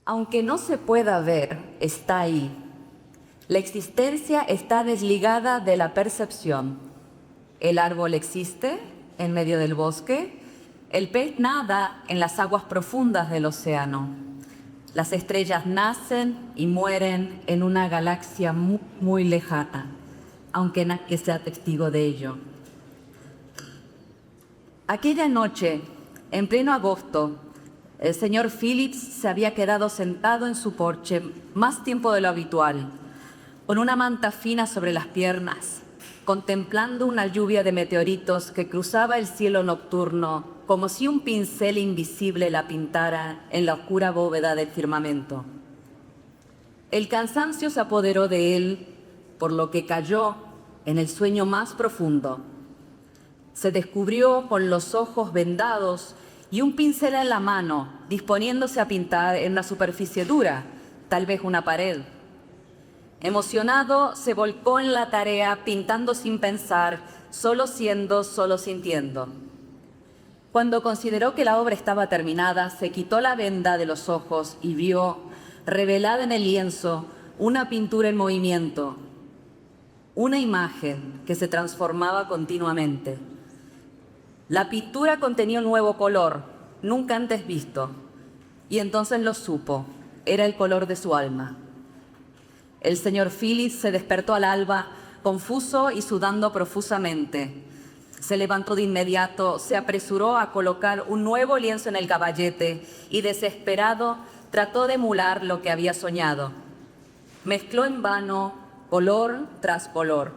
Aunque no se pueda ver, está ahí. La existencia está desligada de la percepción. El árbol existe en medio del bosque, el pez nada en las aguas profundas del océano. Las estrellas nacen y mueren en una galaxia muy, muy lejana, aunque nadie sea testigo de ello. Aquella noche, en pleno agosto, el señor Phillips se había quedado sentado en su porche más tiempo de lo habitual, con una manta fina sobre las piernas, contemplando una lluvia de meteoritos que cruzaba el cielo nocturno como si un pincel invisible la pintara en la oscura bóveda del firmamento. El cansancio se apoderó de él, por lo que cayó en el sueño más profundo. Se descubrió con los ojos vendados y un pincel en la mano, disponiéndose a pintar en una superficie dura, tal vez una pared. Emocionado, se volcó en la tarea, pintando sin pensar, solo siendo, solo sintiendo. Cuando consideró que la obra estaba terminada, se quitó la venda de los ojos y vio, revelada en el lienzo, una pintura en movimiento, una imagen que se transformaba continuamente. La pintura contenía un nuevo color, nunca antes visto, y entonces lo supo, era el color de su alma. El señor Phillips se despertó al alba, confuso y sudando profusamente. Se levantó de inmediato, se apresuró a colocar un nuevo lienzo en el caballete y, desesperado, trató de emular lo que había soñado. Mezcló en vano color tras color,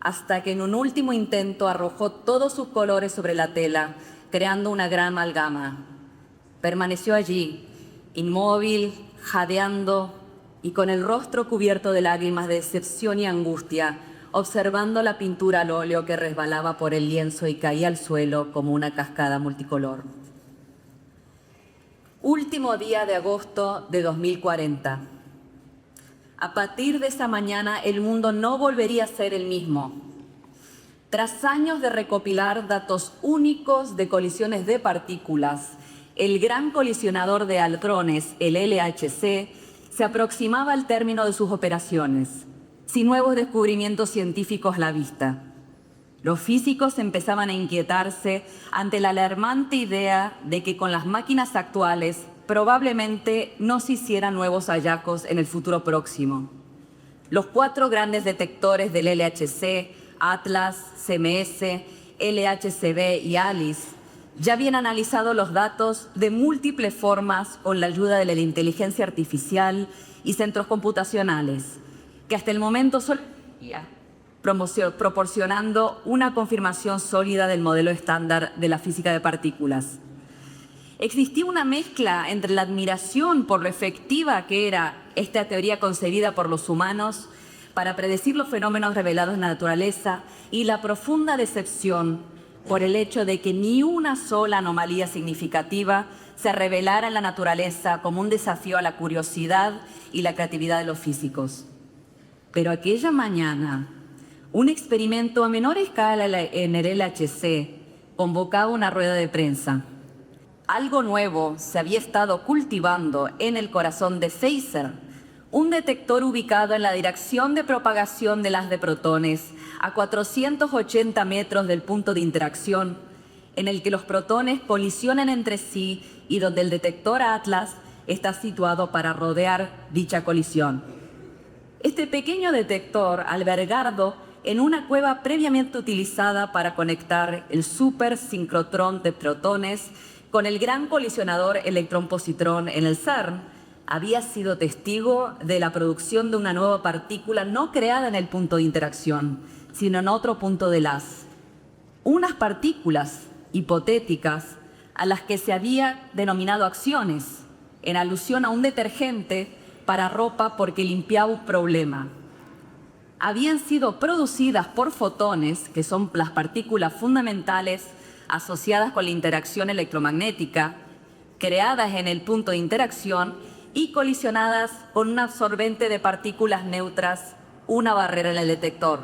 hasta que en un último intento arrojó todos sus colores sobre la tela, creando una gran amalgama. Permaneció allí, inmóvil, jadeando y con el rostro cubierto de lágrimas de decepción y angustia, observando la pintura al óleo que resbalaba por el lienzo y caía al suelo como una cascada multicolor. Último día de agosto de 2040. A partir de esa mañana, el mundo no volvería a ser el mismo. Tras años de recopilar datos únicos de colisiones de partículas, el gran colisionador de hadrones, el LHC, se aproximaba al término de sus operaciones, sin nuevos descubrimientos científicos a la vista. Los físicos empezaban a inquietarse ante la alarmante idea de que con las máquinas actuales probablemente no se hicieran nuevos hallazgos en el futuro próximo. Los 4 grandes detectores del LHC, Atlas, CMS, LHCb y ALICE, ya habían analizado los datos de múltiples formas con la ayuda de la inteligencia artificial y centros computacionales, que hasta el momento solo proporcionando una confirmación sólida del modelo estándar de la física de partículas. Existía una mezcla entre la admiración por lo efectiva que era esta teoría concebida por los humanos para predecir los fenómenos revelados en la naturaleza y la profunda decepción por el hecho de que ni una sola anomalía significativa se revelara en la naturaleza como un desafío a la curiosidad y la creatividad de los físicos. Pero aquella mañana, un experimento a menor escala en el LHC convocaba una rueda de prensa. Algo nuevo se había estado cultivando en el corazón de Phaser, un detector ubicado en la dirección de propagación del haz de protones a 480 metros del punto de interacción, en el que los protones colisionan entre sí y donde el detector Atlas está situado para rodear dicha colisión. Este pequeño detector, albergado en una cueva previamente utilizada para conectar el supersincrotrón de protones con el gran colisionador electrón-positrón en el CERN, había sido testigo de la producción de una nueva partícula no creada en el punto de interacción, sino en otro punto del haz. Unas partículas hipotéticas a las que se había denominado acciones, en alusión a un detergente para ropa porque limpiaba un problema. Habían sido producidas por fotones, que son las partículas fundamentales asociadas con la interacción electromagnética, creadas en el punto de interacción y colisionadas con un absorbente de partículas neutras, una barrera en el detector,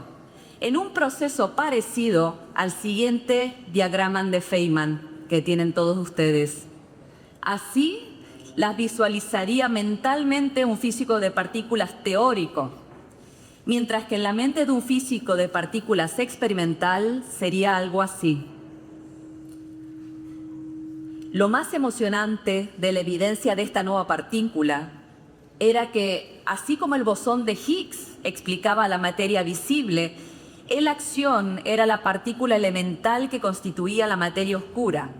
en un proceso parecido al siguiente diagrama de Feynman que tienen todos ustedes. Así, las visualizaría mentalmente un físico de partículas teórico, mientras que en la mente de un físico de partículas experimental sería algo así. Lo más emocionante de la evidencia de esta nueva partícula era que, así como el bosón de Higgs explicaba la materia visible, la acción era la partícula elemental que constituía la materia oscura,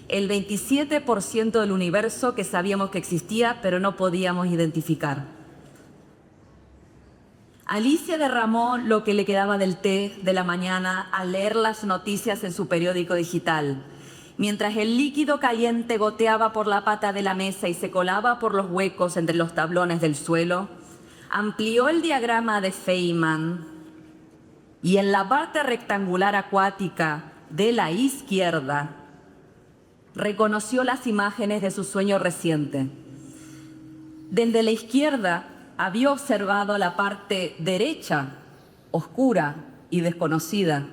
el 27% del universo que sabíamos que existía pero no podíamos identificar. Alicia derramó lo que le quedaba del té de la mañana al leer las noticias en su periódico digital. Mientras el líquido caliente goteaba por la pata de la mesa y se colaba por los huecos entre los tablones del suelo, amplió el diagrama de Feynman y en la parte rectangular acuática de la izquierda reconoció las imágenes de su sueño reciente. Desde la izquierda había observado la parte derecha, oscura y desconocida.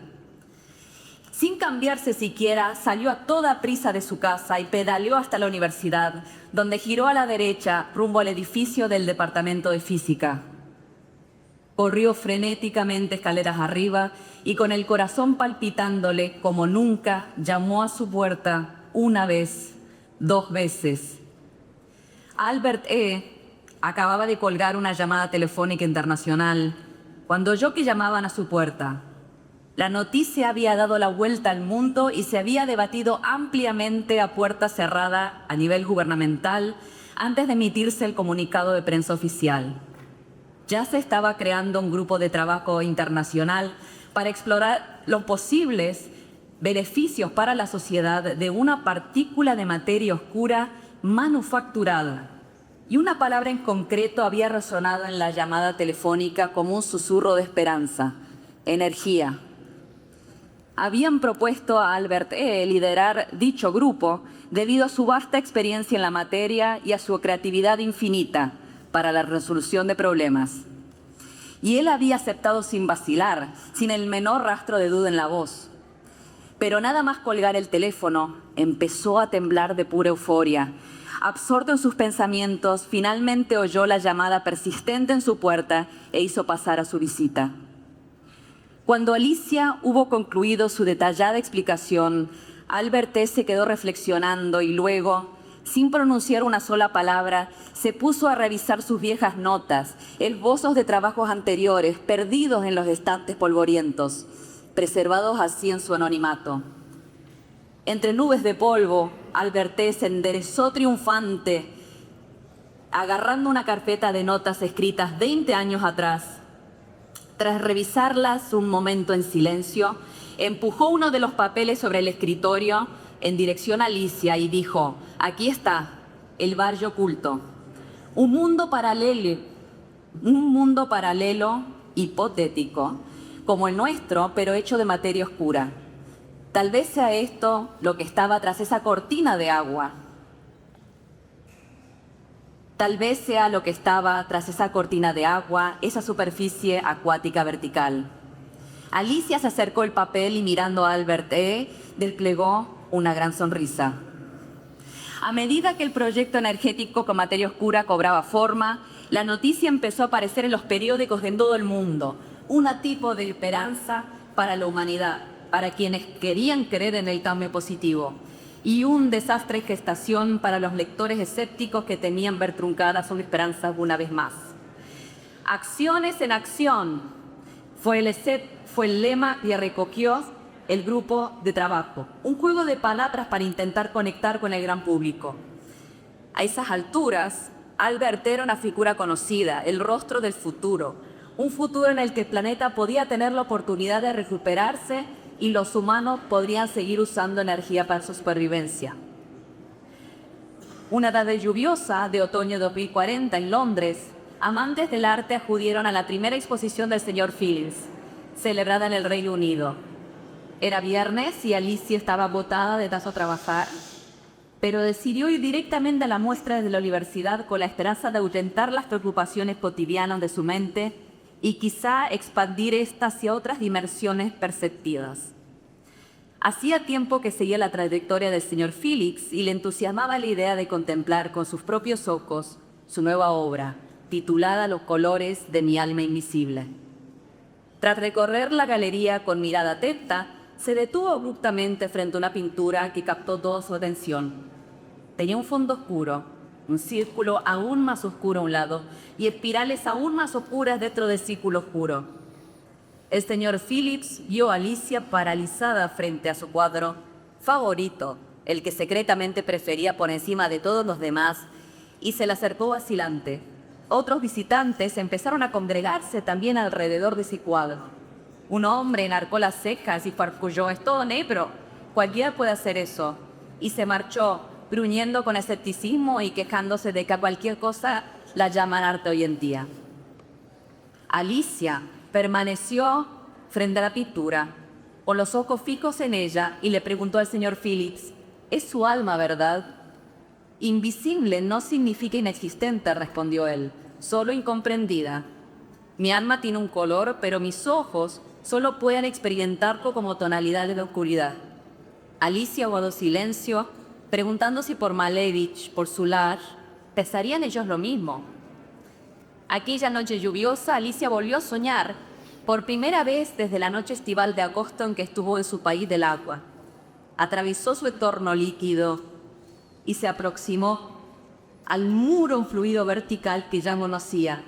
Sin cambiarse siquiera, salió a toda prisa de su casa y pedaleó hasta la universidad, donde giró a la derecha rumbo al edificio del departamento de física. Corrió frenéticamente escaleras arriba y con el corazón palpitándole como nunca, llamó a su puerta una vez, 2 veces. Albert acababa de colgar una llamada telefónica internacional cuando oyó que llamaban a su puerta. La noticia había dado la vuelta al mundo y se había debatido ampliamente a puerta cerrada a nivel gubernamental antes de emitirse el comunicado de prensa oficial. Ya se estaba creando un grupo de trabajo internacional para explorar los posibles beneficios para la sociedad de una partícula de materia oscura manufacturada. Y una palabra en concreto había resonado en la llamada telefónica como un susurro de esperanza: energía. Habían propuesto a Albert liderar dicho grupo debido a su vasta experiencia en la materia y a su creatividad infinita para la resolución de problemas. Y él había aceptado sin vacilar, sin el menor rastro de duda en la voz. Pero nada más colgar el teléfono, empezó a temblar de pura euforia. Absorto en sus pensamientos, finalmente oyó la llamada persistente en su puerta e hizo pasar a su visita. Cuando Alicia hubo concluido su detallada explicación, Albert se quedó reflexionando y luego, sin pronunciar una sola palabra, se puso a revisar sus viejas notas, esbozos de trabajos anteriores, perdidos en los estantes polvorientos, preservados así en su anonimato. Entre nubes de polvo, Albert se enderezó triunfante, agarrando una carpeta de notas escritas 20 años atrás. Tras revisarlas un momento en silencio, empujó uno de los papeles sobre el escritorio en dirección a Alicia y dijo: aquí está, el barrio oculto. Un mundo paralelo hipotético, como el nuestro, pero hecho de materia oscura. Tal vez sea esto lo que estaba tras esa cortina de agua. Tal vez sea lo que estaba tras esa cortina de agua, esa superficie acuática vertical. Alicia se acercó el papel y mirando a Albert desplegó una gran sonrisa. A medida que el proyecto energético con materia oscura cobraba forma, la noticia empezó a aparecer en los periódicos en todo el mundo. Un tipo de esperanza para la humanidad, para quienes querían creer en el cambio positivo. Y un desastre en gestación para los lectores escépticos que temían ver truncadas sus esperanzas una vez más. Acciones en acción fue el lema que recogió el grupo de trabajo. Un juego de palabras para intentar conectar con el gran público. A esas alturas, Albert era una figura conocida, el rostro del futuro. Un futuro en el que el planeta podía tener la oportunidad de recuperarse y los humanos podrían seguir usando energía para su supervivencia. Una tarde lluviosa de otoño de 2040 en Londres, amantes del arte acudieron a la primera exposición del señor Phillips, celebrada en el Reino Unido. Era viernes y Alicia estaba agotada de tanto trabajar, pero decidió ir directamente a la muestra de la universidad con la esperanza de ahuyentar las preocupaciones cotidianas de su mente y quizá expandir esta hacia otras dimensiones perceptivas. Hacía tiempo que seguía la trayectoria del señor Félix y le entusiasmaba la idea de contemplar con sus propios ojos su nueva obra, titulada Los colores de mi alma invisible. Tras recorrer la galería con mirada atenta, se detuvo abruptamente frente a una pintura que captó toda su atención. Tenía un fondo oscuro, un círculo aún más oscuro a un lado y espirales aún más oscuras dentro del círculo oscuro. El señor Phillips vio a Alicia paralizada frente a su cuadro favorito, el que secretamente prefería por encima de todos los demás, y se le acercó vacilante. Otros visitantes empezaron a congregarse también alrededor de ese cuadro. Un hombre enarcó las cejas y farfulló: «Es todo negro, cualquiera puede hacer eso», y se marchó, gruñendo con escepticismo y quejándose de que a cualquier cosa la llaman arte hoy en día. Alicia permaneció frente a la pintura, con los ojos fijos en ella, y le preguntó al señor Phillips: «Es su alma, ¿verdad?». «Invisible no significa inexistente», respondió él, «solo incomprendida. Mi alma tiene un color, pero mis ojos solo pueden experimentarlo como tonalidad de la oscuridad». Alicia guardó silencio, preguntando si por Malevich, por Solar, pensarían ellos lo mismo. Aquella noche lluviosa, Alicia volvió a soñar, por primera vez desde la noche estival de agosto en que estuvo en su país del agua. Atravesó su entorno líquido y se aproximó al muro fluido vertical que ya conocía.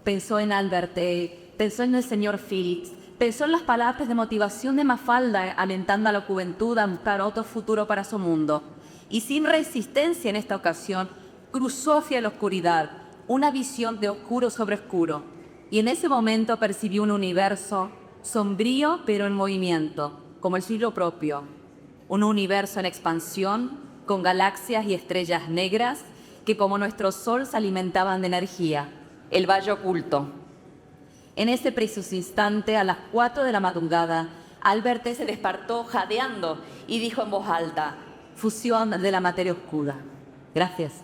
Pensó en Alberte, pensó en el señor Phillips, pensó en las palabras de motivación de Mafalda alentando a la juventud a buscar otro futuro para su mundo. Y sin resistencia en esta ocasión, cruzó hacia la oscuridad, una visión de oscuro sobre oscuro. Y en ese momento percibió un universo sombrío pero en movimiento, como el suyo propio. Un universo en expansión, con galaxias y estrellas negras que como nuestro sol se alimentaban de energía, el valle oculto. En ese preciso instante, a las 4 de la madrugada, Alberte se despertó jadeando y dijo en voz alta: «Fusión de la materia oscura». Gracias.